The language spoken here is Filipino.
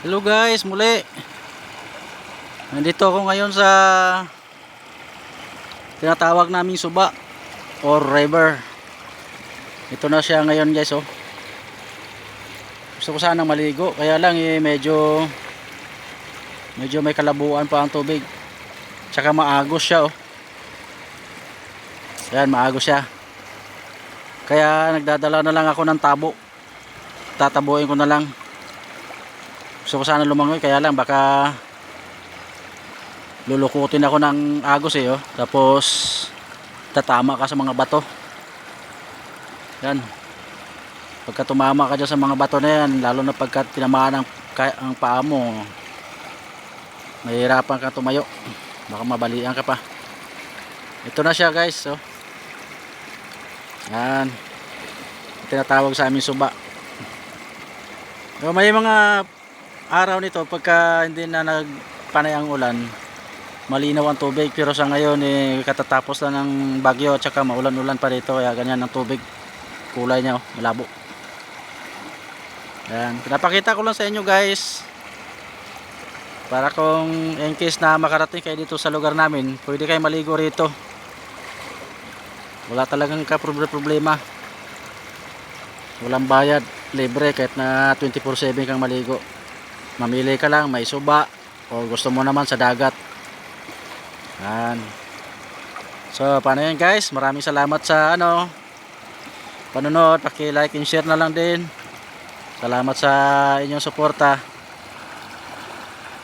Hello guys, muli. Nandito ako ngayon sa tinatawag naming suba or river. Ito na siya ngayon guys, oh. Gusto ko sanang maligo, kaya lang medyo may kalabuan pa ang tubig. Tsaka maagos siya, oh. Yan, maagos siya. Kaya nagdadala na lang ako ng tabo. Tatabuin ko na lang. Gusto ko sana lumangoy, kaya lang baka lulukutin ako ng agos oh. Tapos tatama ka sa mga bato. Yan. Pagka tumama ka dyan sa mga bato na yan, lalo na pagka tinamaan ang paa mo, mahirapan ka tumayo. Baka mabalian ka pa. Ito na siya guys, oh. Yan. Tinatawag sa amin suba. So, may mga araw nito pagka hindi na nagpanay ang ulan, malinaw ang tubig, pero sa ngayon katatapos lang ng bagyo at saka maulan-ulan pa dito, kaya ganyan ang tubig, kulay niya, oh, malabo. Ayan, pinapakita ko lang sa inyo guys, para kung in case na makarating kayo dito sa lugar namin, pwede kayo maligo rito. Wala talagang problema, walang bayad, libre, kahit na 24/7 kang maligo. Mamili ka lang, may suba o gusto mo naman sa dagat. Yan. So paano yan guys, maraming salamat sa panonood. Paki-like and share na lang din. Salamat sa inyong suporta.